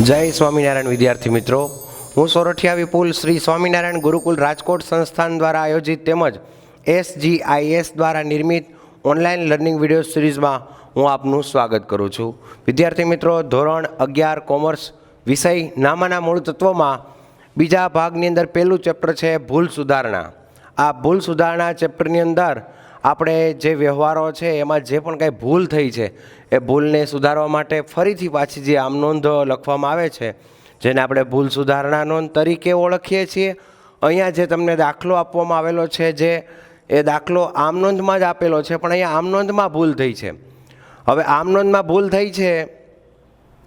જય સ્વામિનારાયણ વિદ્યાર્થી મિત્રો, હું સોરઠિયા વિપુલ શ્રી સ્વામિનારાયણ ગુરુકુલ રાજકોટ સંસ્થાન દ્વારા આયોજિત તેમજ SGIS દ્વારા નિર્મિત ઓનલાઈન લર્નિંગ વિડીયો સિરીઝમાં હું આપનું સ્વાગત કરું છું. વિદ્યાર્થી મિત્રો, ધોરણ 11 કોમર્સ વિષય નામાના મૂળ તત્વોમાં બીજા ભાગની અંદર પહેલું ચેપ્ટર છે ભૂલ સુધારણા. આ ભૂલ સુધારણા ચેપ્ટરની અંદર આપણે જે વ્યવહારો છે એમાં જે પણ કાંઈ ભૂલ થઈ છે એ ભૂલને સુધારવા માટે ફરીથી પાછી જે આમ નોંધ લખવામાં આવે છે, જેને આપણે ભૂલ સુધારણા નોંધ તરીકે ઓળખીએ છીએ. અહીંયા જે તમને દાખલો આપવામાં આવેલો છે, જે એ દાખલો આમ નોંધમાં જ આપેલો છે, પણ અહીંયા આમ નોંધમાં ભૂલ થઈ છે. હવે આમ નોંધમાં ભૂલ થઈ છે,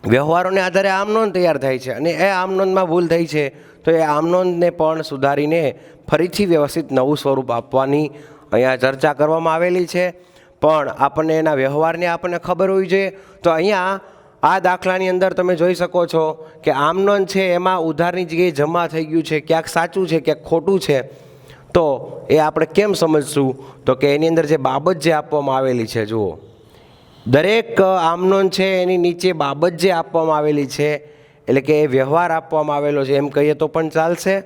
વ્યવહારોને આધારે આમ નોંધ તૈયાર થાય છે, અને એ આમ નોંધમાં ભૂલ થઈ છે તો એ આમ નોંધને પણ સુધારીને ફરીથી વ્યવસ્થિત નવું સ્વરૂપ આપવાની અહીંયા ચર્ચા કરવામાં આવેલી છે. પણ આપણને એના વ્યવહારની આપણને ખબર હોવી જોઈએ. તો અહીંયા આ દાખલાની અંદર તમે જોઈ શકો છો કે આમ નોંધ છે એમાં ઉધારની જગ્યાએ જમા થઈ ગયું છે, ક્યાંક સાચું છે ક્યાંક ખોટું છે. તો એ આપણે કેમ સમજશું? તો કે એની અંદર જે બાબત જે આપવામાં આવેલી છે, જુઓ, દરેક આમ નોંધ છે એની નીચે બાબત જે આપવામાં આવેલી છે, એટલે કે એ વ્યવહાર આપવામાં આવેલો છે એમ કહીએ તો પણ ચાલશે.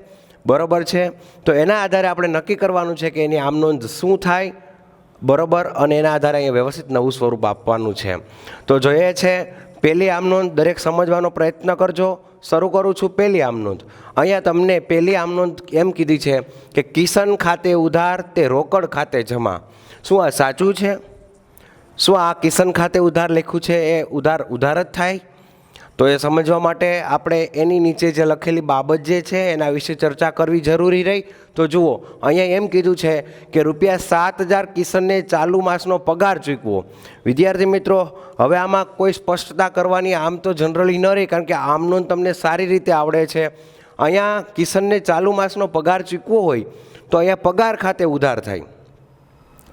બરાબર છે? તો એના આધારે આપણે નક્કી કરવાનું છે કે એની આમ નોંધ શું થાય, બરાબર, અને એના આધારે અહીંયા વ્યવસ્થિત નવું સ્વરૂપ આપવાનું છે. તો જોઈએ છે પહેલી આમ નોંધ, દરેક સમજવાનો પ્રયત્ન કરજો. શરૂ કરું છું પહેલી આમ નોંધ. અહીંયા તમને પહેલી આમ નોંધ એમ કીધી છે કે કિશન ખાતે ઉધાર તે રોકડ ખાતે જમા. શું આ સાચું છે? શું આ કિશન ખાતે ઉધાર લખ્યું છે એ ઉધાર જ થાય? તો એ સમજવા માટે આપણે એની નીચે જે લખેલી બાબત જે છે એના વિશે ચર્ચા કરવી જરૂરી રહી. તો જુઓ, અહીંયા એમ કીધું છે કે ₹7,000 કિશનને ચાલુ માસનો પગાર ચૂકવો. વિદ્યાર્થી મિત્રો, હવે આમાં કોઈ સ્પષ્ટતા કરવાની આમ તો જનરલી ન રહી, કારણ કે આમ નોંધ તમને સારી રીતે આવડે છે. અહીંયા કિશનને ચાલુ માસનો પગાર ચૂકવો હોય તો અહીંયા પગાર ખાતે ઉધાર થાય.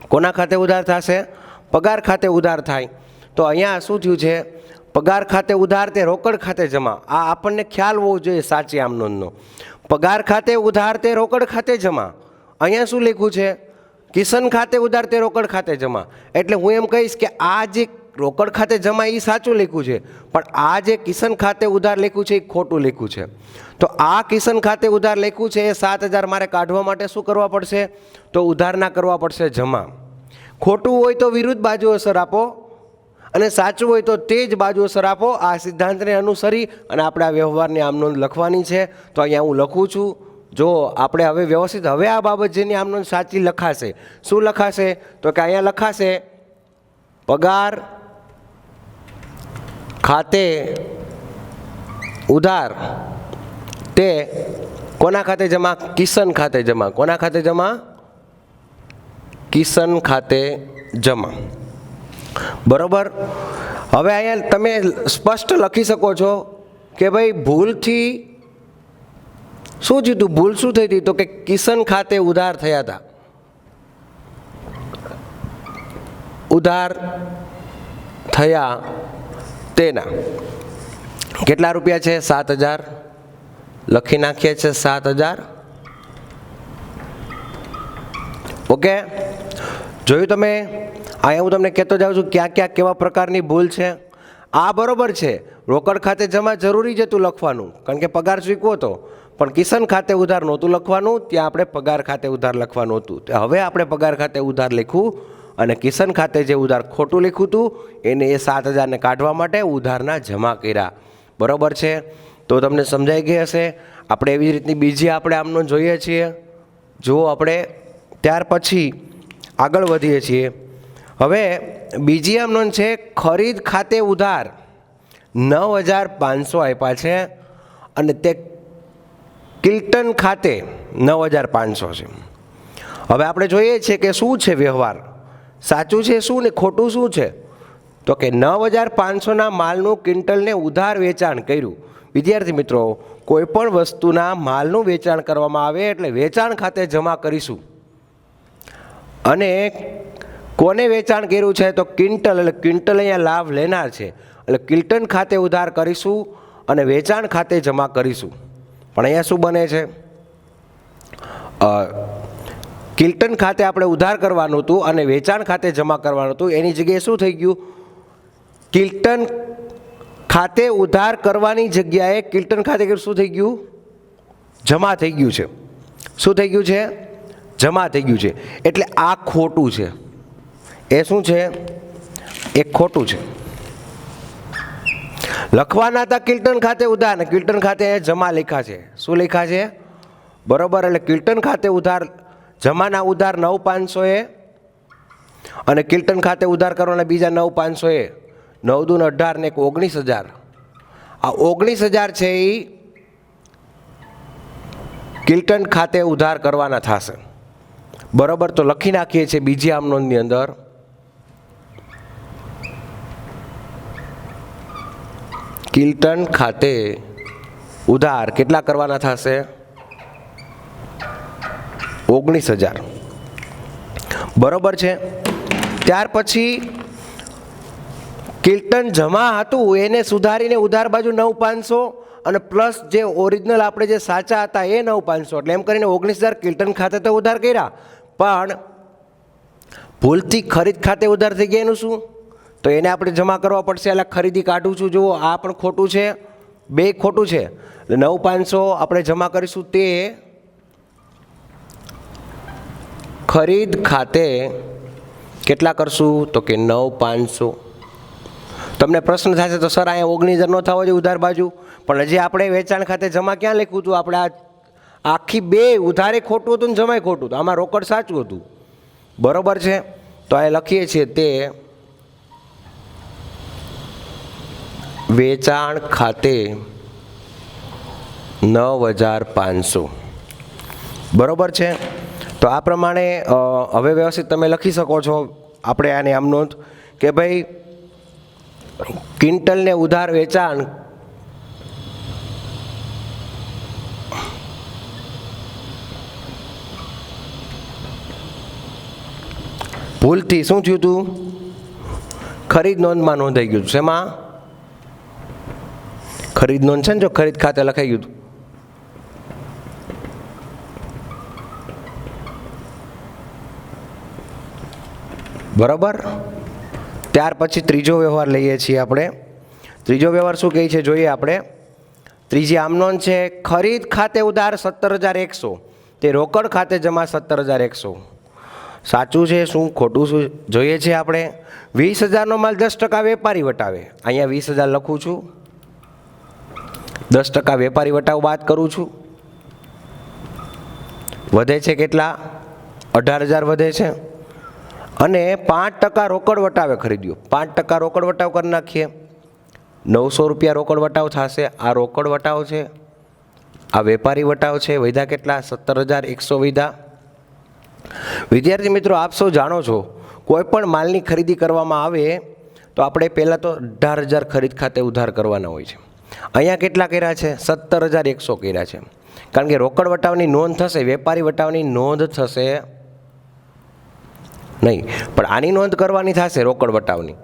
કોના ખાતે ઉધાર થશે? પગાર ખાતે ઉધાર થાય. તો અહીંયા શું થયું છે? પગાર ખાતે ઉધાર તે રોકડ ખાતે જમા. આ આપણને ખ્યાલ હોવો જોઈએ સાચી આમ નોંધનો. પગાર ખાતે ઉધાર તે રોકડ ખાતે જમા. અહીંયા શું લખ્યું છે? કિશન ખાતે ઉધાર તે રોકડ ખાતે જમા. એટલે હું એમ કહીશ કે આ જે રોકડ ખાતે જમા એ સાચું લખ્યું છે, પણ આ જે કિશન ખાતે ઉધાર લખ્યું છે એ ખોટું લખ્યું છે. તો આ કિશન ખાતે ઉધાર લખ્યું છે એ 7,000 મારે કાઢવા માટે શું કરવા પડશે? તો ઉધારના કરવા પડશે જમા. ખોટું હોય તો વિરુદ્ધ બાજુ અસર આપો, અને સાચું હોય તો તે જ બાજુ અસર આપો. આ સિદ્ધાંતને અનુસરી અને આપણે આ વ્યવહારની આમ નોંધ લખવાની છે. તો અહીંયા હું લખું છું. જો આપણે હવે વ્યવસ્થિત હવે આ બાબત જેની આમ નોંધ સાચી લખાશે. શું લખાશે? તો કે અહીંયા લખાશે પગાર ખાતે ઉધાર તે કોના ખાતે જમા? કિશન ખાતે જમા. કોના ખાતે જમા? કિશન ખાતે જમા. બરાબર. હવે અહીંયા તમે સ્પષ્ટ લખી શકો છો કે ભાઈ ભૂલથી શું થયું હતું? ભૂલ શું થઈ હતી? તો કે કિશન ખાતે ઉધાર થયા હતા. ઉધાર થયા તેના કેટલા રૂપિયા છે? 7,000. લખી નાખીએ છે 7,000. ઓકે, જોયું તમે? અહીંયા હું તમને કહેતો જાઉં છું ક્યાં ક્યાં કેવા પ્રકારની ભૂલ છે. આ બરાબર છે, રોકડ ખાતે જમા જરૂરી જ હતું લખવાનું, કારણ કે પગાર ચૂકવો હતો, પણ કિશન ખાતે ઉધાર નહોતું લખવાનું. ત્યાં આપણે પગાર ખાતે ઉધાર લખવાનું હતું. હવે આપણે પગાર ખાતે ઉધાર લખ્યું, અને કિશન ખાતે જે ઉધાર ખોટું લખ્યું હતું એને એ 7,000ને કાઢવા માટે ઉધારના જમા કર્યા. બરાબર છે? તો તમને સમજાઈ ગઈ હશે. આપણે એવી રીતની બીજી આપણે આમનો જોઈએ છીએ. જો આપણે ત્યાર પછી આગળ વધીએ છીએ. હવે બીજી આમ નોંધ છે ખરીદ ખાતે ઉધાર 9,500 આપ્યા છે, અને તે કિલ્ટન ખાતે 9,500 છે. હવે આપણે જોઈએ છીએ કે શું છે વ્યવહાર, સાચું છે શું ને ખોટું શું છે? તો કે 9,500ના માલનું કિન્ટલને ઉધાર વેચાણ કર્યું. વિદ્યાર્થી મિત્રો, કોઈ પણ વસ્તુના માલનું વેચાણ કરવામાં આવે એટલે વેચાણ ખાતે જમા કરીશું. અને કોને વેચાણ કર્યું છે? તો ક્વિન્ટલ, એટલે ક્વિન્ટલ અહીંયા લાભ લેનાર છે, એટલે કિલ્ટન ખાતે ઉધાર કરીશું અને વેચાણ ખાતે જમા કરીશું. પણ અહીંયા શું બને છે? કિલ્ટન ખાતે આપણે ઉધાર કરવાનું હતું અને વેચાણ ખાતે જમા કરવાનું હતું. એની જગ્યાએ શું થઈ ગયું? કિલ્ટન ખાતે ઉધાર કરવાની જગ્યાએ કિલ્ટન ખાતે શું થઈ ગયું? જમા થઈ ગયું છે. શું થઈ ગયું છે? જમા થઈ ગયું છે. એટલે આ ખોટું છે. એ શું છે? એ ખોટું છે. લખવાના હતા કિલ્ટન ખાતે ઉધાર ને કિલ્ટન ખાતે જમા લખ્યા છે. શું લખ્યા છે? બરોબર. એટલે કિલ્ટન ખાતે ઉધાર, જમાના ઉધાર 9,500 એ અને કિલ્ટન ખાતે ઉધાર કરવાના બીજા 9,500 એ. 9 દૂ 18 ને 19,000. આ 19,000 છે એ કિલ્ટન ખાતે ઉધાર કરવાના થશે. બરોબર. તો લખી નાખીએ છીએ બીજી આમ નોંધની અંદર કિલ્ટન ખાતે ઉધાર કેટલા કરવાના થશે? 19,000. બરોબર છે. ત્યાર પછી કિલ્ટન જમા હતું એને સુધારીને ઉધાર બાજુ 9,500 અને પ્લસ જે ઓરિજિનલ આપણે જે સાચા હતા એ 9,500 એટલે એમ કરીને 19,000 કિલ્ટન ખાતે તો ઉધાર કર્યા, પણ ભૂલથી ખરીદ ખાતે ઉધાર થઈ ગયા. એનું શું? તો એને આપણે જમા કરવા પડશે. એટલે ખરીદી કાઢું છું. જુઓ આ પણ ખોટું છે, બે ખોટું છે. એટલે 9,500 આપણે જમા કરીશું તે ખરીદ ખાતે કેટલા કરશું? તો કે 9,500. તમને પ્રશ્ન થશે તો સર અહીંયા 19,000 ન થવો જોઈએ ઉધાર બાજુ, પણ હજી આપણે વેચાણ ખાતે જમા ક્યાં લખ્યું હતું? આપણે આખી બે ઉધારે ખોટું હતું ને જમાય ખોટું હતું. આમાં રોકડ સાચું હતું. બરોબર છે. તો અહીં લખીએ છીએ તે વેચાણ ખાતે 9,500. બરોબર છે. તો આ પ્રમાણે હવે વ્યવસ્થિત તમે લખી શકો છો. આપણે આને આમ નોંધ કે ભાઈ ક્વિન્ટલને ઉધાર વેચાણ ભૂલથી શું થયું હતું? ખરીદ નોંધમાં નોંધાઈ ગયું. શેમાં? ખરીદ નોંધ છે ને, જો ખરીદ ખાતે લખાઈ ગયું હતું. બરાબર. ત્યાર પછી ત્રીજો વ્યવહાર લઈએ છીએ આપણે. ત્રીજો વ્યવહાર શું કહે છે જોઈએ આપણે. ત્રીજી આમ નોંધ છે ખરીદ ખાતે ઉધાર 17,100 તે રોકડ ખાતે જમા 17,100. સાચું છે શું ખોટું શું જોઈએ છે આપણે. 20,000નો માલ 10% વેપારી વટાવે. અહીંયા 20,000 લખું છું, 10% વેપારી વટાવ બાદ કરું છું. વધે છે કેટલા? 18,000 વધે છે. અને 5% રોકડ વટાવે ખરીદ્યો. 5% રોકડ વટાવ કરી નાખીએ. 900 રૂપિયા રોકડ વટાવ થશે. આ રોકડ વટાવ છે, આ વેપારી વટાવ છે. વધ્યા કેટલા? 17,100 વધ્યા. વિદ્યાર્થી મિત્રો, આપ સૌ જાણો છો કોઈ પણ માલની ખરીદી કરવામાં આવે તો આપણે પહેલાં તો 18,000 ખરીદ ખાતે ઉધાર કરવાના હોય છે. અહીંયા કેટલા કર્યા છે? 17,100 કર્યા છે. કારણ કે રોકડ વટાવની નોંધ થશે, વેપારી વટાવની નોંધ થશે નહીં, પણ આની નોંધ કરવાની થશે રોકડ વટાવની.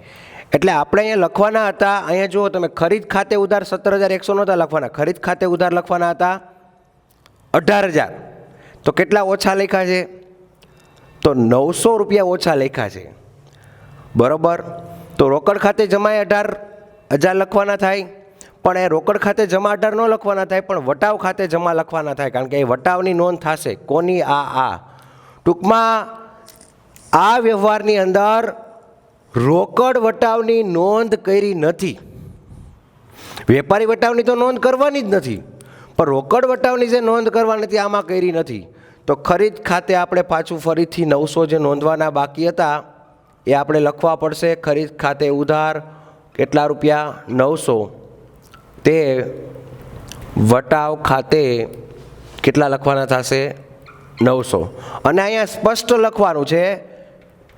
એટલે આપણે અહીંયા લખવાના હતા, અહીંયા જુઓ તમે, ખરીદ ખાતે ઉધાર 17,100 નહોતા લખવાના, ખરીદ ખાતે ઉધાર લખવાના હતા 18,000. તો કેટલા ઓછા લખ્યા છે? તો 900 રૂપિયા ઓછા લખ્યા છે. બરાબર. તો રોકડ ખાતે જમા 18,000 લખવાના થાય, પણ એ રોકડ ખાતે જમા 18 ન લખવાના થાય, પણ વટાવ ખાતે જમા લખવાના થાય. કારણ કે એ વટાવની નોંધ થશે. કોની? આ ટૂંકમાં આ વ્યવહારની અંદર રોકડ વટાવની નોંધ કરી નથી. વેપારી વટાવની તો નોંધ કરવાની જ નથી, પણ રોકડ વટાવની જે નોંધ કરવાની હતી આમાં કરી નથી. તો ખરીદ ખાતે આપણે પાછું ફરીથી 900 જે નોંધવાના બાકી હતા એ આપણે લખવા પડશે. ખરીદ ખાતે ઉધાર કેટલા રૂપિયા? 900. તે વટાવ ખાતે કેટલા લખવાના થશે? 900. અને અહીંયા સ્પષ્ટ લખવાનું છે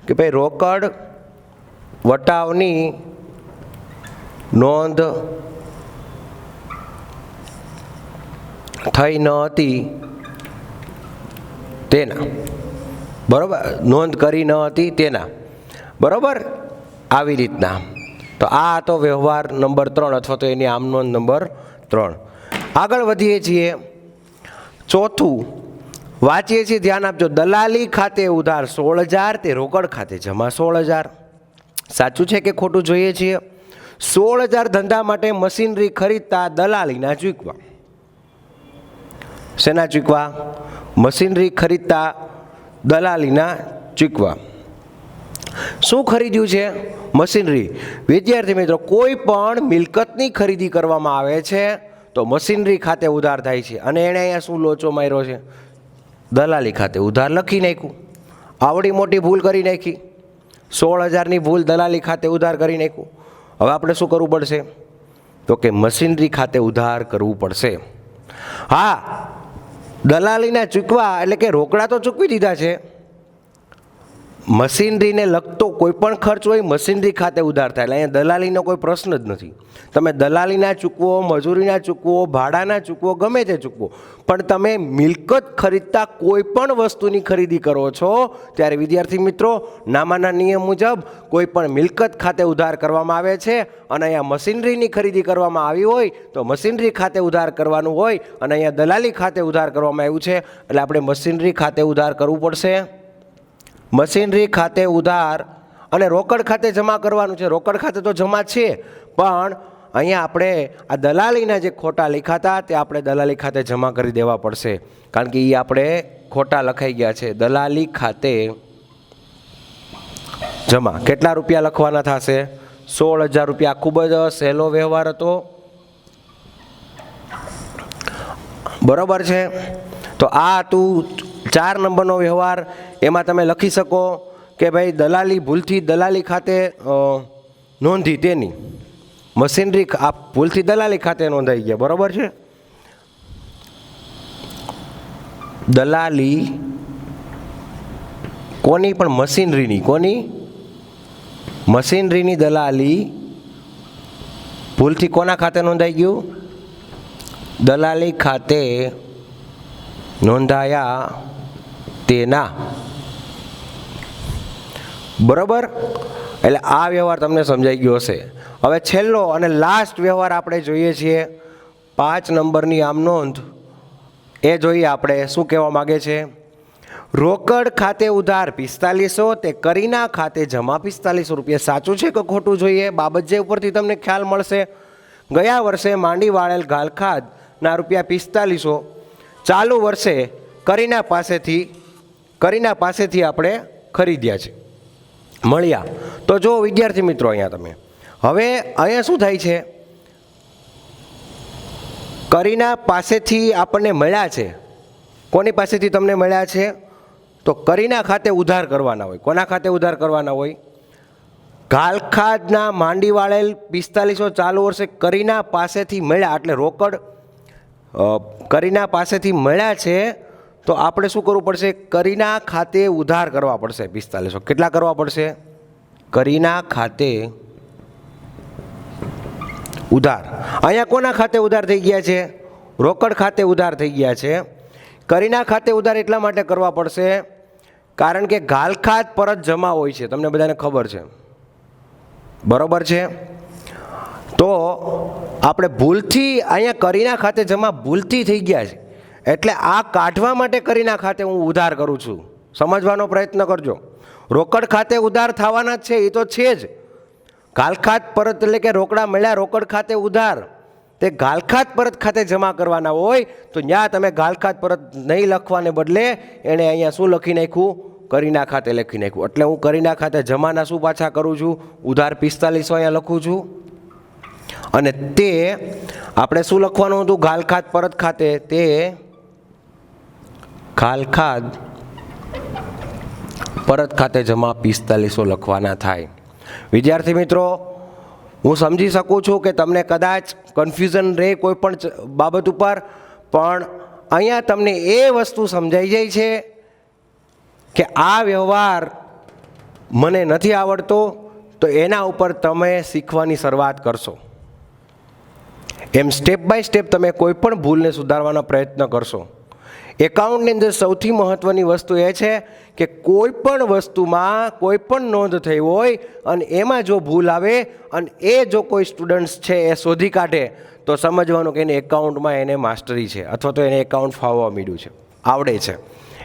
કે ભાઈ રોકડ વટાવની નોંધ થઈ ન હતી તેના. બરાબર. નોંધ કરી ન હતી તેના. બરાબર. આવી રીતના. તો આ તો વ્યવહાર નંબર 3 અથવા તો એની આમ નોંધ નંબર 3. આગળ વધીએ છીએ. ચોથું વાંચીએ છીએ, ધ્યાન આપજો. દલાલી ખાતે ઉધાર 16,000 તે રોકડ ખાતે જમા 16,000. સાચું છે કે ખોટું જોઈએ છીએ. 16,000 ધંધા માટે મશીનરી ખરીદતા દલાલીના ચૂકવા. શેના ચૂકવા? મશીનરી ખરીદતા દલાલીના ચૂકવા. શું ખરીદ્યું છે? મશીનરી. વિદ્યાર્થી મિત્રો, કોઈ પણ મિલકતની ખરીદી કરવામાં આવે છે તો મશીનરી ખાતે ઉધાર થાય છે. અને એણે અહીંયા શું લોચો માર્યો છે? દલાલી ખાતે ઉધાર લખી નાખ્યું. આવડી મોટી ભૂલ કરી નાખી. 16,000ની ભૂલ દલાલી ખાતે ઉધાર કરી નાખ્યું. હવે આપણે શું કરવું પડશે? તો કે મશીનરી ખાતે ઉધાર કરવું પડશે. હા, દલાલીના ચૂકવા એટલે કે રોકડા તો ચૂકવી દીધા છે. મશીનરીને લગતો કોઈ પણ ખર્ચ હોય મશીનરી ખાતે ઉધાર થાય. એટલે અહીંયા દલાલીનો કોઈ પ્રશ્ન જ નથી. તમે દલાલીના ચૂકવો, મજૂરીના ચૂકવો, ભાડાના ચૂકવો, ગમે તે ચૂકવો, પણ તમે મિલકત ખરીદતા કોઈ પણ વસ્તુની ખરીદી કરો છો ત્યારે વિદ્યાર્થી મિત્રો, નામાના નિયમ મુજબ કોઈ પણ મિલકત ખાતે ઉધાર કરવામાં આવે છે. અને અહીંયા મશીનરીની ખરીદી કરવામાં આવી હોય તો મશીનરી ખાતે ઉધાર કરવાનું હોય, અને અહીંયા દલાલી ખાતે ઉધાર કરવામાં આવ્યું છે. એટલે આપણે મશીનરી ખાતે ઉધાર કરવું પડશે. મશીનરી ખાતે ઉધાર અને રોકડ ખાતે જમા કરવાનું છે. રોકડ ખાતે તો જમા છે, પણ અહીંયા આપણે આ દલાલીના જે ખોટા લખાતા તે આપણે દલાલી ખાતે જમા કરી દેવા પડશે, કારણ કે એ આપણે ખોટા લખાઈ ગયા છે. દલાલી ખાતે જમા. કેટલા રૂપિયા લખવાના થશે? 16,000 રૂપિયા. ખૂબ જ સહેલો વ્યવહાર હતો, બરોબર છે. તો આ હતું 4 નંબરનો વ્યવહાર. એમાં તમે લખી શકો કે ભાઈ દલાલી ભૂલથી દલાલી ખાતે નોંધી તેની મશીનરી આ ભૂલથી દલાલી ખાતે નોંધાઈ ગયા, બરાબર છે. દલાલી કોની? પણ મશીનરીની. કોની? મશીનરીની દલાલી ભૂલથી કોના ખાતે નોંધાઈ ગયું? દલાલી ખાતે નોંધાયા તેના, બરાબર. એટલે આ વ્યવહાર તમને સમજાઈ ગયો હશે. હવે છેલ્લો અને લાસ્ટ વ્યવહાર આપણે જોઈએ છીએ, 5 નંબરની આમ નોંધ. એ જોઈએ આપણે શું કહેવા માગે છે. રોકડ ખાતે ઉધાર 4500, તે કરીના ખાતે જમા 4500 રૂપિયા. સાચું છે કે ખોટું જોઈએ? બાબત જે ઉપરથી તમને ખ્યાલ મળશે. ગયા વર્ષે માંડી વાળેલ ઘાલખાદના રૂપિયા 4500 ચાલુ વર્ષે કરીના પાસેથી આપણે ખરીદ્યા છે, મળ્યા. તો જો વિદ્યાર્થી મિત્રો, અહીંયા તમે હવે અહીંયા શું થાય છે? કરીના પાસેથી આપણને મળ્યા છે. કોની પાસેથી તમને મળ્યા છે? તો કરીના ખાતે ઉધાર કરવાના હોય. કોના ખાતે ઉધાર કરવાના હોય? ઘાલખાદના માંડી વાળેલ 4500 ચાલુ વર્ષે કરીના પાસેથી મળ્યા, એટલે રોકડ કરીના પાસેથી મળ્યા છે. તો આપણે શું કરવું પડશે? કરીના ખાતે ઉધાર કરવા પડશે 4500. કેટલા કરવા પડશે? કરીના ખાતે ઉધાર. અહીંયા કોના ખાતે ઉધાર થઈ ગયા છે? રોકડ ખાતે ઉધાર થઈ ગયા છે. કરીના ખાતે ઉધાર એટલા માટે કરવા પડશે કારણ કે ઘાલખાદ પરત જમા હોય છે, તમને બધાને ખબર છે, બરોબર છે. તો આપણે ભૂલથી અહીંયા કરીના ખાતે જમા ભૂલથી થઈ ગયા છે, એટલે આ કાઢવા માટે કરીના ખાતે હું ઉધાર કરું છું. સમજવાનો પ્રયત્ન કરજો. રોકડ ખાતે ઉધાર થવાના જ છે, એ તો છે જ. ઘાલખાદ પરત એટલે કે રોકડા મળ્યા રોકડ ખાતે ઉધાર, તે ઘાલખાદ પરત ખાતે જમા કરવાના હોય તો ત્યાં તમે ઘાલખાદ પરત નહીં લખવાને બદલે એણે અહીંયા શું લખી નાખ્યું? કરીના ખાતે લખી નાખ્યું. એટલે હું કરીના ખાતે જમાના શું પાછા કરું છું? ઉધાર 4500 અહીંયા લખું છું. અને તે આપણે શું લખવાનું હતું? ઘાલખાદ પરત ખાતે, તે ઘાલખાદ પરત ખાતે જમા 4500 લખવાના થાય. વિદ્યાર્થી મિત્રો, હું સમજી શકું છું કે તમને કદાચ કન્ફ્યુઝન રહે કોઈ પણ બાબત ઉપર, પણ અહીંયા તમને એ વસ્તુ સમજાઈ જાય છે કે આ વ્યવહાર મને નથી આવડતો, તો એના ઉપર તમે શીખવાની શરૂઆત કરશો. એમ સ્ટેપ બાય સ્ટેપ તમે કોઈ પણ ભૂલને સુધારવાનો પ્રયત્ન કરશો. એકાઉન્ટની અંદર સૌથી મહત્ત્વની વસ્તુ એ છે કે કોઈ પણ વસ્તુમાં કોઈ પણ નોંધ થઈ હોય અને એમાં જો ભૂલ આવે અને એ જો કોઈ સ્ટુડન્ટ્સ છે એ શોધી કાઢે તો સમજવાનું કે એને એકાઉન્ટમાં એને માસ્ટરી છે, અથવા તો એને એકાઉન્ટ ફાવવા માંડ્યું છે, આવડે છે.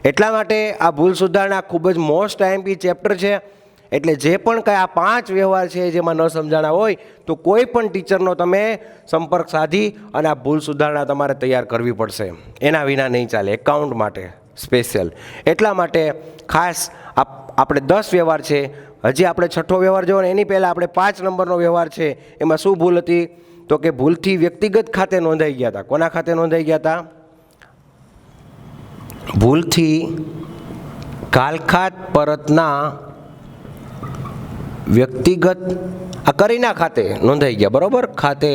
એટલા માટે આ ભૂલ સુધારણા ખૂબ જ મોસ્ટ આઈએમપી ચેપ્ટર છે. એટલે જે પણ કંઈ આ 5 વ્યવહાર છે જેમાં ન સમજાણા હોય તો કોઈ પણ ટીચરનો તમે સંપર્ક સાધી અને આ ભૂલ સુધારણા તમારે તૈયાર કરવી પડશે, એના વિના નહીં ચાલે, એકાઉન્ટ માટે સ્પેશિયલ. એટલા માટે ખાસ આપણે 10 વ્યવહાર છે, હજી આપણે 6થો વ્યવહાર જોવો ને એની પહેલાં આપણે 5 નંબરનો વ્યવહાર છે એમાં શું ભૂલ હતી તો કે ભૂલથી વ્યક્તિગત ખાતે નોંધાઈ ગયા હતા. કોના ખાતે નોંધાઈ ગયા હતા? ભૂલથી કાલખાત પરતના વ્યક્તિગત કરીના ખાતે નોંધાઈ ગયા, બરોબર, ખાતે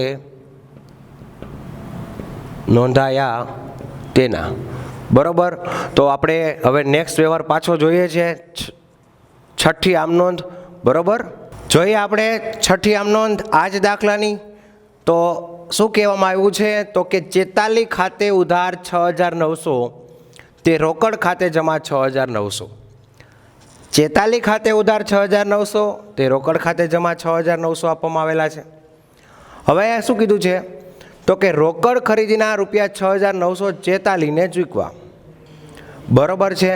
નોંધાયા તેના, બરોબર. તો આપણે હવે નેક્સ્ટ વ્યવહાર પાછો જોઈએ છે, 6ઠ્ઠી આમનોંધ, બરોબર. જોઈએ આપણે 6ઠ્ઠી આમનોંધ આ જ દાખલાની. તો શું કહેવામાં આવ્યું છે તો કે ચેતાલી ખાતે ઉધાર 6,900 તે રોકડ ખાતે જમા 6,900. ચેતાલી ખાતે ઉધાર 6,900 તે રોકડ ખાતે જમા 6,900 આપવામાં આવેલા છે. હવે અહીંયા શું કીધું છે તો કે રોકડ ખરીદીના રૂપિયા 6,900 ચેતાલીને ચૂકવા, બરોબર છે.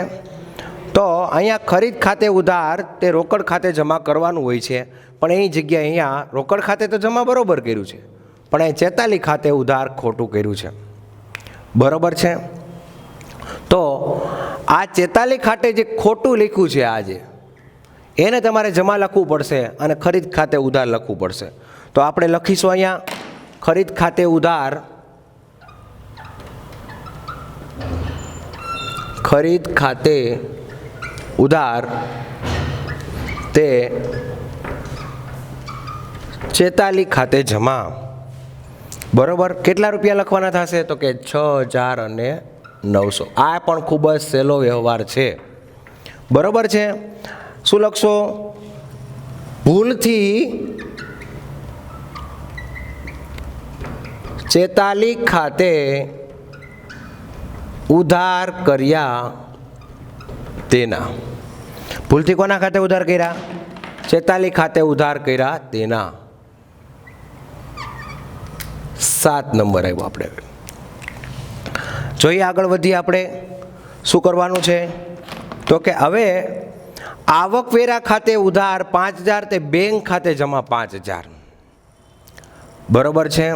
તો અહીંયા ખરીદ ખાતે ઉધાર તે રોકડ ખાતે જમા કરવાનું હોય છે, પણ એની જગ્યાએ અહીંયા રોકડ ખાતે તો જમા બરોબર કર્યું છે, પણ અહીં ચેતાલી ખાતે ઉધાર ખોટું કર્યું છે, બરોબર છે. તો આ ચેતાલી ખાતે જે ખોટું લખ્યું છે આજે એને તમારે જમા લખવું પડશે અને ખરીદ ખાતે ઉધાર લખવું પડશે. તો આપણે લખીશું અહીંયા ખરીદ ખાતે ઉધાર, ખરીદ ખાતે ઉધાર તે ચેતાલી ખાતે જમા, બરોબર. કેટલા રૂપિયા લખવાના થશે તો કે 6,900. આ પણ ખૂબ જ સહેલો વ્યવહાર છે, બરોબર છે. શું લખશો? ભૂલથી ચેતાલી ખાતે ઉધાર કર્યા તેના. ભૂલથી કોના ખાતે ઉધાર કર્યા? ચેતાલી ખાતે ઉધાર કર્યા તેના. 7 નંબર આવ્યો. આપણે જોઈએ, આગળ વધીએ. આપણે શું કરવાનું છે તો કે હવે આવકવેરા ખાતે ઉધાર 5,000 તે બેંક ખાતે જમા 5,000, બરોબર છે.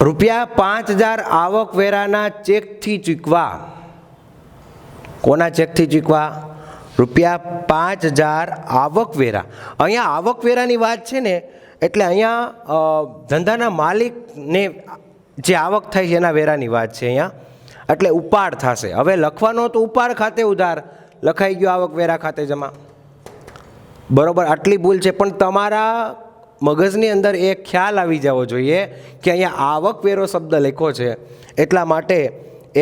રૂપિયા 5,000 આવકવેરાના ચેકથી ચૂકવા. કોના ચેકથી ચૂકવા? રૂપિયા 5,000 આવકવેરા. અહીંયા આવકવેરાની વાત છે ને, એટલે અહીંયા ધંધાના માલિકને જે આવક થાય છે એના વેરાની વાત છે અહીંયા, એટલે ઉપાડ થશે. હવે લખવાનો તો ઉપાડ ખાતે ઉધાર લખાઈ ગયો, આવકવેરા ખાતે જમા, બરોબર. આટલી ભૂલ છે, પણ તમારા મગજની અંદર એ ખ્યાલ આવી જવો જોઈએ કે અહીંયા આવકવેરો શબ્દ લખ્યો છે, એટલા માટે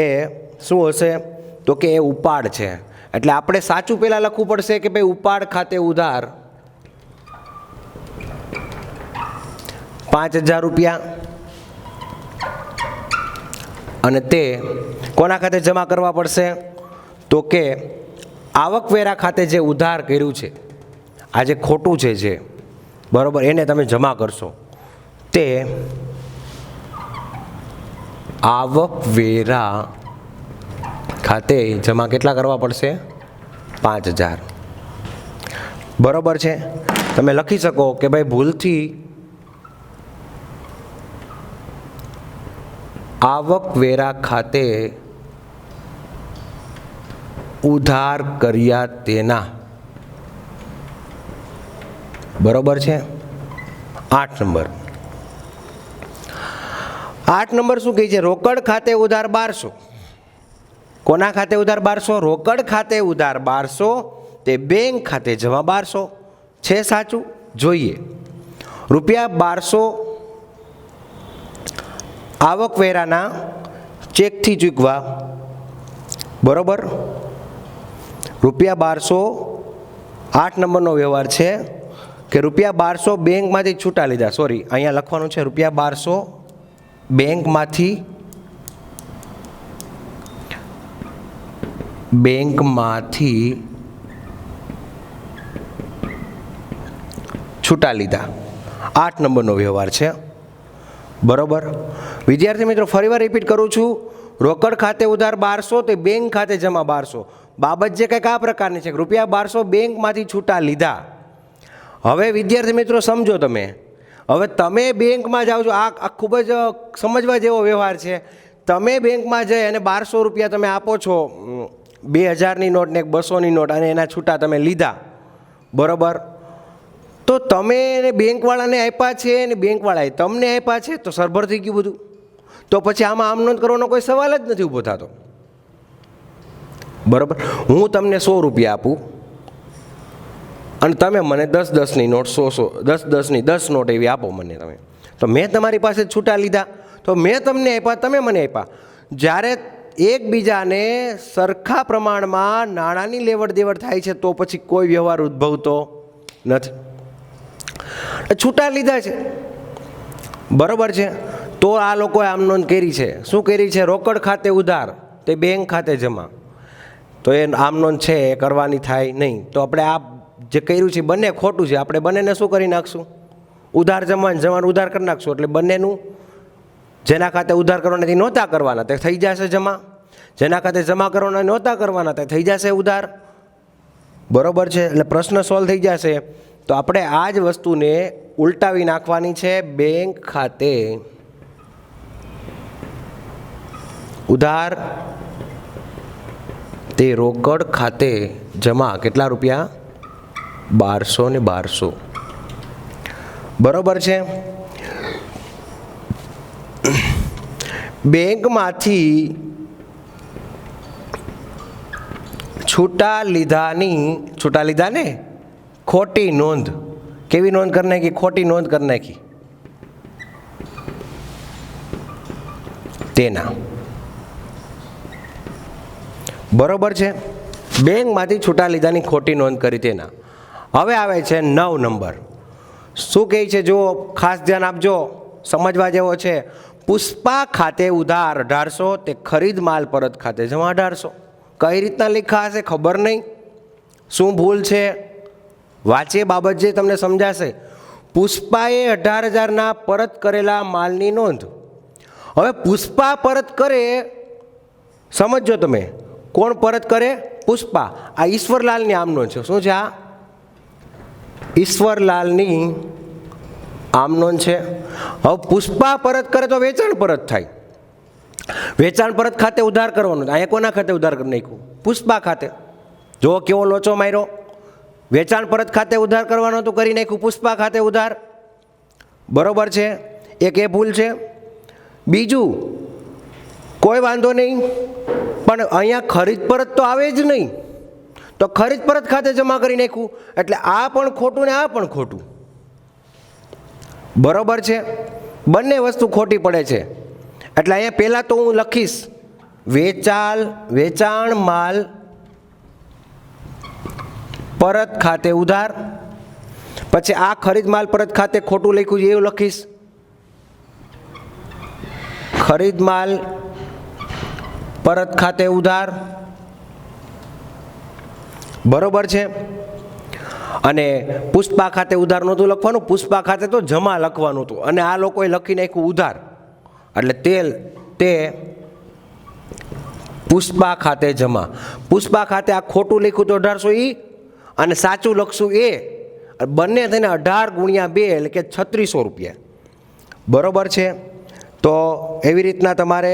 એ શું હશે તો કે એ ઉપાડ છે. એટલે આપણે સાચું પહેલાં લખવું પડશે કે ભાઈ ઉપાડ ખાતે ઉધાર 5,000 રૂપિયા અને તે કોના ખાતે જમા કરવા પડશે તો કે આવકવેરા ખાતે જે ઉધાર કર્યું છે, આ જે ખોટું છે જે, બરોબર, એને તમે જમા કરશો. તે આવકવેરા ખાતે જમા કેટલા કરવા પડશે? 5,000, બરોબર છે. તમે લખી શકો કે ભાઈ ભૂલથી આવકવેરા ખાતે ઉધાર કર્યા તેના, બરોબર છે. 8 નંબર. 8 નંબર શું કહે છે? રોકડ ખાતે ઉધાર 1200. કોના ખાતે ઉધાર 1200? રોકડ ખાતે ઉધાર 1200 તે બેંક ખાતે જમા 1200 છે, સાચું? જોઈએ. રૂપિયા 1200 આવકવેરાના ચેકથી ચૂકવા, બરોબર. રૂપિયા 1200 8 નંબરનો વ્યવહાર છે કે રૂપિયા 1200 બેંકમાંથી છૂટા લીધા. સોરી, અહીંયા લખવાનું છે રૂપિયા 1200 બેંકમાંથી છૂટા લીધા. 8 નંબરનો વ્યવહાર છે, બરોબર. વિદ્યાર્થી મિત્રો, ફરીવાર રિપીટ કરું છું, રોકડ ખાતે ઉધાર 1200 તે બેંક ખાતે જમા 1200. બાબત જે કંઈક આ પ્રકારની છે કે ₹1200 બેંકમાંથી છૂટા લીધા. હવે વિદ્યાર્થી મિત્રો સમજો તમે, હવે તમે બેંકમાં જાઓ છો, આ ખૂબ જ સમજવા જેવો વ્યવહાર છે. તમે બેંકમાં જઈ અને ₹1200 તમે આપો છો, 2000ની નોટ ને 200ની નોટ, અને એના છૂટા તમે લીધા, બરાબર. તો તમે એને બેંકવાળાને આપ્યા છે અને બેંકવાળાએ તમને આપ્યા છે, તો સરભર થઈ ગયું બધું. તો પછી આમાં આમ નોંધ કરવાનો કોઈ સવાલ જ નથી ઊભો થતો, બરાબર. હું તમને ₹100 આપું અને તમે મને 10-10ની નોટ, 100-10ની 10 નોટ એવી આપો મને તમે, તો મેં તમારી પાસે છૂટા લીધા, તો મેં તમને આપ્યા, તમે મને આપ્યા. જ્યારે એકબીજાને સરખા પ્રમાણમાં નાણાંની લેવડ દેવડ થાય છે તો પછી કોઈ વ્યવહાર ઉદ્ભવતો નથી. છૂટા લીધા છે, બરાબર છે. તો આ લોકોએ આમ નોંધ કરી છે. શું કરી છે? રોકડ ખાતે ઉધાર તે બેંક ખાતે જમા. તો એ આમ નોંધ છે એ કરવાની થાય નહીં. તો આપણે આ જે કર્યું છે બંને ખોટું છે. આપણે બંનેને શું કરી નાખશું? ઉધાર જમાવાનું ઉધાર કરી નાખશું. એટલે બંનેનું જેના ખાતે ઉધાર કરવાના તે નહોતા કરવાના તે થઈ જશે જમા, જેના ખાતે જમા કરવાના નહોતા કરવાના તે થઈ જશે ઉધાર, બરાબર છે. એટલે પ્રશ્ન સોલ્વ થઈ જશે. તો આપણે આ જ વસ્તુને ઉલટાવી નાખવાની છે. બેંક ખાતે ઉધાર તે રોકડ ખાતે જમા. કેટલા રૂપિયા? 1200 ને 1200, બરાબર છે. બેંકમાંથી છૂટા લીધા ને ખોટી નોંધ. કેવી નોંધ કરી નાખી? ખોટી નોંધ કરી નાખી તેના, બરોબર છે. બેંકમાંથી છૂટા લીધાની ખોટી નોંધ કરી તેના. હવે આવે છે 9 નંબર. શું કહે છે? જો ખાસ ધ્યાન આપજો, સમજવા જેવો છે. પુષ્પા ખાતે ઉધાર 1800 તે ખરીદ માલ પરત ખાતે જમા 1800. કઈ રીતના લખ્યા હશે ખબર નહીં, શું ભૂલ છે? વાંચે બાબત જે તમને સમજાશે. પુષ્પાએ 18,000ના પરત કરેલા માલની નોંધ. હવે પુષ્પા પરત કરે, સમજો તમે, કોણ પરત કરે? પુષ્પા. આ ઈશ્વરલાલની આમ નોંધ છે. શું છે આ? ઈશ્વરલાલની આમ નોંધ છે. હવે પુષ્પા પરત કરે તો વેચાણ પરત થાય. વેચાણ પરત ખાતે ઉધાર કરવાનું. અહીંયા કોના ખાતે ઉધાર કરી નાખ્યું? પુષ્પા ખાતે. જો કેવો લોચો માર્યો. વેચાણ પરત ખાતે ઉધાર કરવાનો તો કરી નાખ્યું પુષ્પા ખાતે ઉધાર, બરોબર છે. એક એ ભૂલ છે. બીજું કોઈ વાંધો નહીં, પણ અહીંયા ખરીદ પરત તો આવે જ નહીં, તો ખરીદ પરત ખાતે જમા કરી નાખ્યું. એટલે આ પણ ખોટું ને આ પણ ખોટું, બરોબર છે. બંને વસ્તુ ખોટી પડે છે. એટલે અહીંયા પહેલાં તો હું લખીશ વેચાણ માલ પરત ખાતે ઉધાર. પછી આ ખરીદ માલ પરત ખાતે ખોટું લખ્યું છે એવું લખીશ, ખરીદ માલ પરત ખાતે ઉધાર, બરોબર છે. અને પુષ્પા ખાતે ઉધાર નહોતું લખવાનું, પુષ્પા ખાતે તો જમા લખવાનું હતું. અને આ લોકોએ લખી નાખ્યું ઉધાર, એટલે તે પુષ્પા ખાતે જમા. પુષ્પા ખાતે આ ખોટું લખ્યું તો 1800 અને સાચું લખશું એ. બંને થઈને 18 × 2 એટલે કે 3600 રૂપિયા, બરોબર છે. તો એવી રીતના તમારે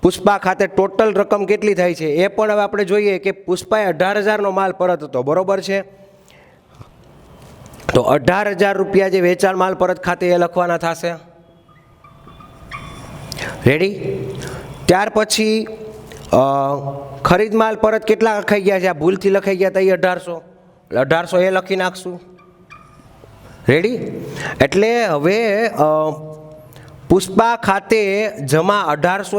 પુષ્પા ખાતે ટોટલ રકમ કેટલી થાય છે એ પણ હવે આપણે જોઈએ કે પુષ્પાએ 18,000નો માલ પરત હતો, બરોબર છે. તો 18,000 રૂપિયા જે વેચાણ માલ પરત ખાતે એ લખવાના થશે. રેડી? ત્યાર પછી ખરીદ માલ પરત કેટલા લખાઈ ગયા છે? આ ભૂલથી લખાઈ ગયા હતા એ 1800, 1800 એ લખી નાખશું. રેડી? એટલે હવે પુષ્પા ખાતે જમા 1800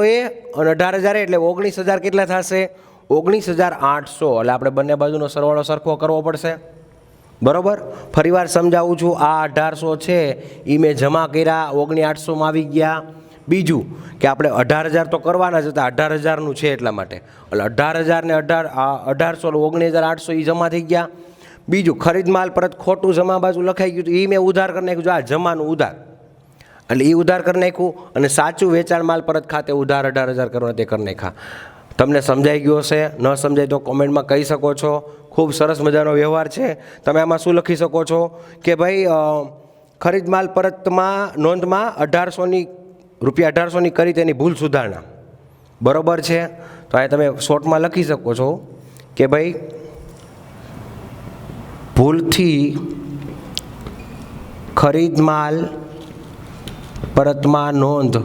અને 18,000 એટલે 19,000 કેટલા થશે? 19,800. એટલે આપણે બંને બાજુનો સરવાળો સરખો કરવો પડશે, બરોબર. ફરીવાર સમજાવું છું, આ 1800 છે એ મેં જમા કર્યા, 19,800માં આવી ગયા. બીજું કે આપણે 18,000 તો કરવાના જ હતા, 18,000નું છે એટલા માટે, એટલે 18,000 ને 1800 19,800 એ જમા થઈ ગયા. બીજું ખરીદ માલ પરત ખોટું જમા બાજુ લખાઈ ગયું હતું, એ મેં ઉધાર કરી નાખ્યું. આ જમાનું ઉધાર, એટલે એ ઉધાર કરી નાખ્યું. અને સાચું વેચાણ માલ પરત ખાતે ઉધાર 18,000 કરવાના તે કરી નાખ્યા. તમને સમજાઈ ગયો હશે, ન સમજાય તો કોમેન્ટમાં કહી શકો છો. ખૂબ સરસ મજાનો વ્યવહાર છે. તમે આમાં શું લખી શકો છો કે ભાઈ ખરીદ માલ પરતમાં નોંધમાં રૂપિયા 1800ની કરી તેની ભૂલ સુધારણા. બરોબર છે. તો આ તમે શોર્ટમાં લખી શકો છો કે ભાઈ ભૂલથી ખરીદ માલ પરતમાં નોંધ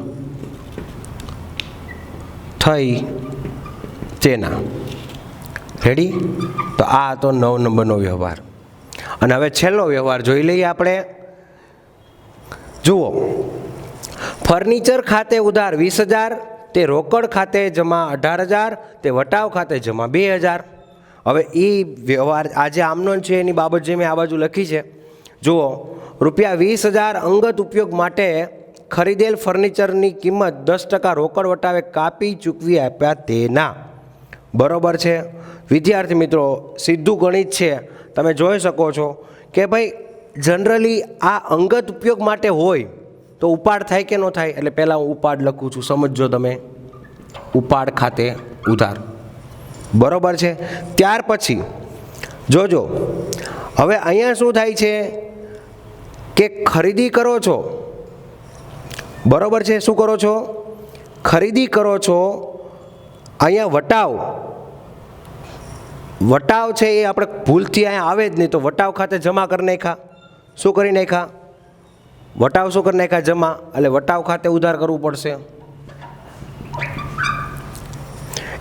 થઈ તેના. રેડી? તો આ તો 9 નંબરનો વ્યવહાર. અને હવે છેલ્લો વ્યવહાર જોઈ લઈએ આપણે. જુઓ, ફર્નિચર ખાતે ઉધાર 20,000, તે રોકડ ખાતે જમા 18,000, તે વટાવ ખાતે જમા 2,000. હવે એ વ્યવહાર આજે આમનોંધ છે એની બાબત જે મેં આ બાજુ લખી છે. જુઓ, રૂપિયા 20,000 અંગત ઉપયોગ માટે ખરીદેલ ફર્નિચરની કિંમત 10% રોકડ વટાવે કાપી ચૂકવી આપ્યા તેના. બરોબર છે. વિદ્યાર્થી મિત્રો, સીધું ગણિત છે. તમે જોઈ શકો છો કે ભાઈ જનરલી આ અંગત ઉપયોગ માટે હોય તો ઉપાડ થાય કે ન થાય. એટલે પહેલાં હું ઉપાડ લખું છું, સમજજો તમે. ઉપાડ ખાતે ઉધાર. બરોબર છે. ત્યાર પછી જોજો, હવે અહીંયા શું થાય છે કે ખરીદી કરો છો. બરોબર છે. શું કરો છો? ખરીદી કરો છો. અહીંયા વટાવ છે એ આપણે ભૂલથી અહીંયા આવે જ નહીં, તો વટાવ ખાતે જમા કરી નાખ્યા. શું કરી નાખ્યા? વટાવ શું કરી નાખ્યા? જમા. એટલે વટાવ ખાતે ઉધાર કરવું પડશે.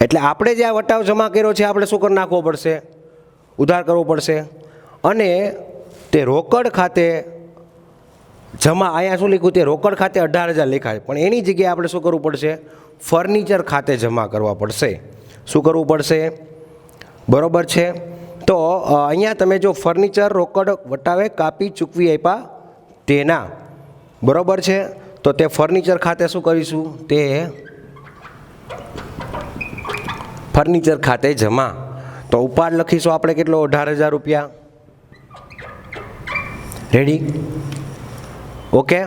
એટલે આપણે જે આ વટાવ જમા કર્યો છે આપણે શું કરી નાખવો પડશે? ઉધાર કરવો પડશે. અને તે રોકડ ખાતે જમા, અહીંયા શું લખ્યું? તે રોકડ ખાતે 18,000 લખાય, પણ એની જગ્યાએ આપણે શું કરવું પડશે? ફર્નિચર ખાતે જમા કરવા પડશે. શું કરવું પડશે? બરોબર છે. તો અહીંયા તમે જો ફર્નિચર રોકડ વટાવે કાપી ચૂકવી આપ્યા તેના. બરોબર છે. તો તે ફર્નિચર ખાતે શું કરીશું? તે ફર્નિચર ખાતે જમા. તો ઉપાડ લખીશું આપણે કેટલો? 18,000 રૂપિયા. રેડી? ઓકે.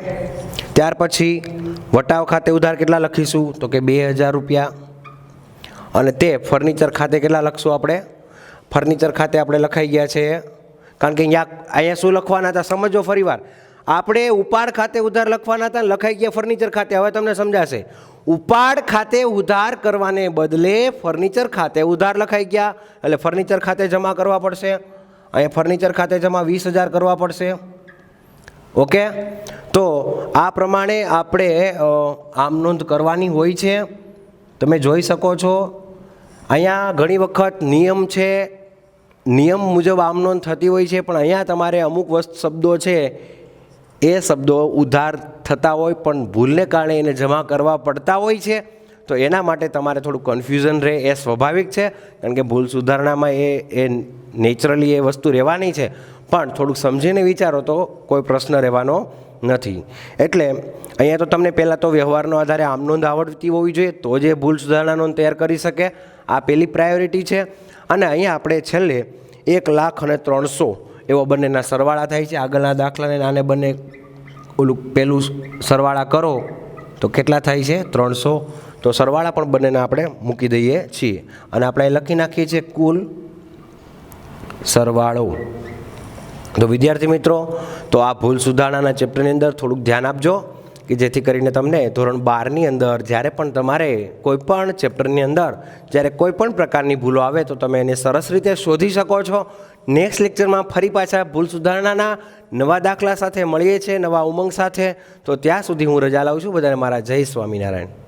ત્યાર પછી વટાવ ખાતે ઉધાર કેટલા લખીશું? તો કે 2,000 રૂપિયા. અને તે ફર્નિચર ખાતે કેટલા લખશું આપણે? ફર્નિચર ખાતે આપણે લખાઈ ગયા છે, કારણ કે અહીંયા શું લખવાના હતા સમજો ફરીવાર. આપણે ઉપાડ ખાતે ઉધાર લખવાના હતા, લખાઈ ગયા ફર્નિચર ખાતે. હવે તમને સમજાશે. ઉપાડ ખાતે ઉધાર કરવાને બદલે ફર્નિચર ખાતે ઉધાર લખાઈ ગયા, એટલે ફર્નિચર ખાતે જમા કરવા પડશે. અહીંયા ફર્નિચર ખાતે જમા 20,000 કરવા પડશે. ઓકે. તો આ પ્રમાણે આપણે આમ નોંધ કરવાની હોય છે. તમે જોઈ શકો છો અહીંયા ઘણી વખત નિયમ છે, નિયમ મુજબ આમ નોંધ થતી હોય છે, પણ અહીંયા તમારે અમુક શબ્દો છે એ શબ્દો ઉધાર થતા હોય પણ ભૂલને કારણે એને જમા કરવા પડતા હોય છે. તો એના માટે તમારે થોડું કન્ફ્યુઝન રહે, એ સ્વાભાવિક છે, કારણ કે ભૂલ સુધારણામાં એ નેચરલી એ વસ્તુ રહેવાની છે. પણ થોડુંક સમજીને વિચારો તો કોઈ પ્રશ્ન રહેવાનો નથી. એટલે અહીંયા તો તમને પહેલાં તો વ્યવહારનો આધારે આમ નોંધ આવડતી હોવી જોઈએ, તો જ ભૂલ સુધારણા નોંધ તૈયાર કરી શકે. આ પહેલી પ્રાયોરિટી છે. અને અહીંયા આપણે છેલ્લે 1,03,000 એવો બંનેના સરવાળા થાય છે. આગળના દાખલાને આને બંને ઓલું પહેલું સરવાળા કરો તો કેટલા થાય છે? 300. તો સરવાળા પણ બંનેના આપણે મૂકી દઈએ છીએ અને આપણે લખી નાખીએ છીએ કુલ સરવાળો. તો વિદ્યાર્થી મિત્રો, તો આ ભૂલ સુધારણાના ચેપ્ટરની અંદર થોડુંક ધ્યાન આપજો કે જેથી કરીને તમને ધોરણ 12ની અંદર જ્યારે પણ તમારે કોઈપણ ચેપ્ટરની અંદર જ્યારે કોઈપણ પ્રકારની ભૂલો આવે તો તમે એને સરસ રીતે શોધી શકો છો. નેક્સ્ટ લેક્ચરમાં ફરી પાછા ભૂલ સુધારણાના નવા દાખલા સાથે મળીએ છીએ, નવા ઉમંગ સાથે. તો ત્યાં સુધી હું રજા લાવું છું. બધાને મારા જય સ્વામિનારાયણ.